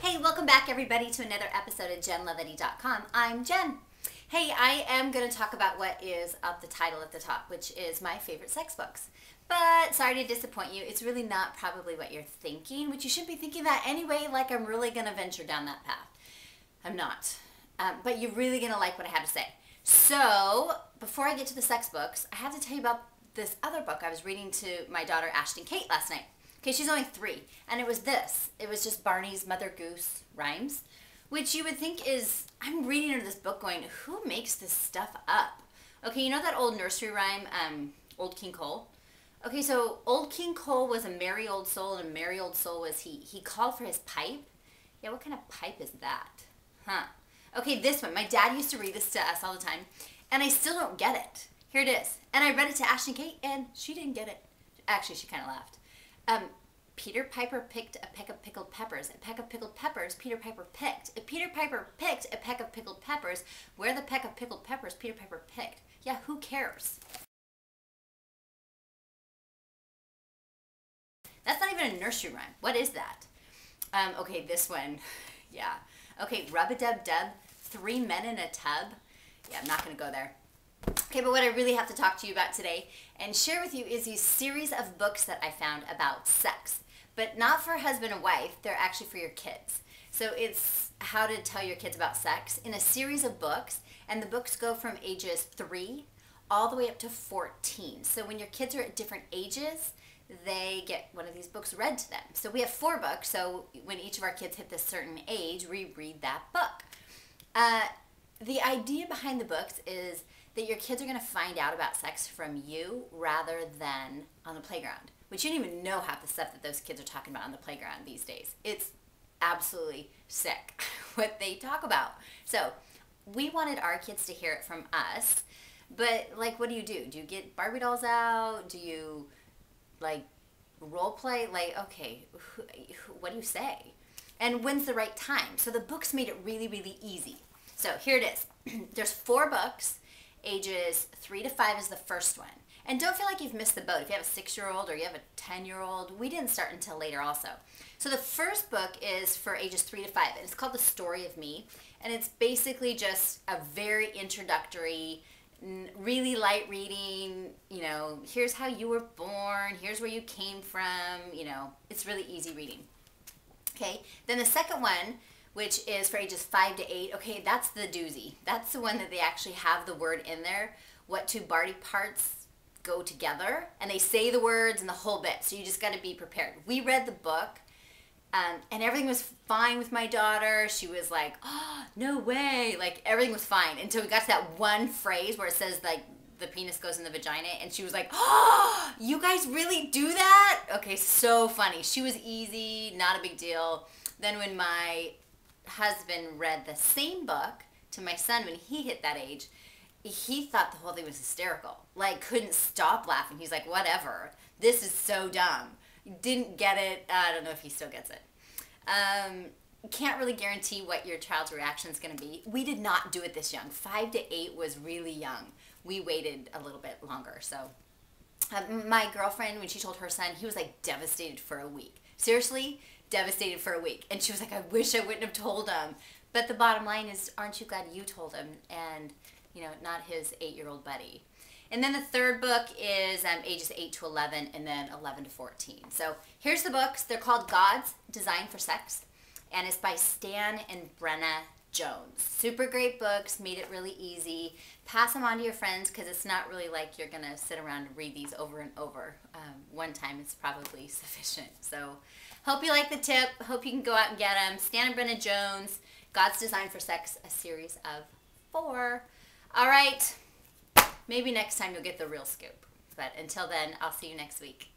Hey, welcome back everybody to another episode of JenLovetti.com. I'm Jen. Hey, I am going to talk about what is up the title at the top, which is my favorite sex books. But sorry to disappoint you, it's really not probably what you're thinking, which you shouldn't be thinking that anyway, like I'm really going to venture down that path. I'm not. But you're really going to like what I have to say. So, before I get to the sex books, I have to tell you about this other book I was reading to my daughter Ashton Kate last night. Okay, she's only 3, and it was this. It was just Barney's Mother Goose rhymes, which you would think is, I'm reading into this book going, who makes this stuff up? Okay, you know that old nursery rhyme, Old King Cole? Okay, so Old King Cole was a merry old soul, and a merry old soul was he. He called for his pipe. Yeah, what kind of pipe is that? Huh. Okay, this one. My dad used to read this to us all the time, and I still don't get it. Here it is. And I read it to Ashton Kate, and she didn't get it. Actually, she kind of laughed. Peter Piper picked a peck of pickled peppers. A peck of pickled peppers Peter Piper picked. If Peter Piper picked a peck of pickled peppers, where the peck of pickled peppers Peter Piper picked? Yeah, who cares? That's not even a nursery rhyme. What is that? Okay, this one. Yeah. Okay, rub-a-dub-dub, 3 men in a tub. Yeah, I'm not going to go there. Okay, but what I really have to talk to you about today and share with you is these series of books that I found about sex. But not for husband and wife, they're actually for your kids. So it's how to tell your kids about sex in a series of books, and the books go from ages 3 all the way up to 14. So when your kids are at different ages, they get one of these books read to them. So we have 4 books, so when each of our kids hit this certain age, we read that book. The idea behind the books is that your kids are going to find out about sex from you rather than on the playground, which you don't even know half the stuff that those kids are talking about on the playground these days. It's absolutely sick what they talk about. So we wanted our kids to hear it from us, but like, what do? Do you get Barbie dolls out? Do you like role play? Like, okay, what do you say? And when's the right time? So the books made it really, really easy. So here it is. There's 4 books. Ages 3 to 5 is the first one. And don't feel like you've missed the boat. If you have a 6-year-old or you have a 10-year-old, we didn't start until later also. So the first book is for ages 3 to 5, and it's called The Story of Me. And it's basically just a very introductory, really light reading, you know, here's how you were born, here's where you came from, you know, it's really easy reading. Okay, then the second one, which is for ages 5 to 8. Okay, that's the doozy. That's the one that they actually have the word in there. What 2 body parts go together, and they say the words and the whole bit. So you just got to be prepared. We read the book, and everything was fine with my daughter. She was like, "Oh, no way!" Like everything was fine until we got to that one phrase where it says like the penis goes in the vagina, and she was like, "Oh, you guys really do that?" Okay, so funny. She was easy, not a big deal. Then when my husband read the same book to my son when he hit that age, he thought the whole thing was hysterical. Like, couldn't stop laughing. He's like, whatever. This is so dumb. Didn't get it. I don't know if he still gets it. Can't really guarantee what your child's reaction is going to be. We did not do it this young. 5 to 8 was really young. We waited a little bit longer. So my girlfriend, when she told her son, he was like devastated for a week. Seriously, devastated for a week. And she was like, I wish I wouldn't have told him. But the bottom line is, aren't you glad you told him? And, you know, not his 8-year-old buddy. And then the third book is ages 8 to 11 and then 11 to 14. So here's the books. They're called God's Design for Sex. And it's by Stan and Brenna Jones. Super great books, made it really easy. Pass them on to your friends because it's not really like you're going to sit around and read these over and over. One time is probably sufficient. So hope you like the tip. Hope you can go out and get them. Stan and Brenna Jones, God's Design for Sex, a series of 4. All right. Maybe next time you'll get the real scoop. But until then, I'll see you next week.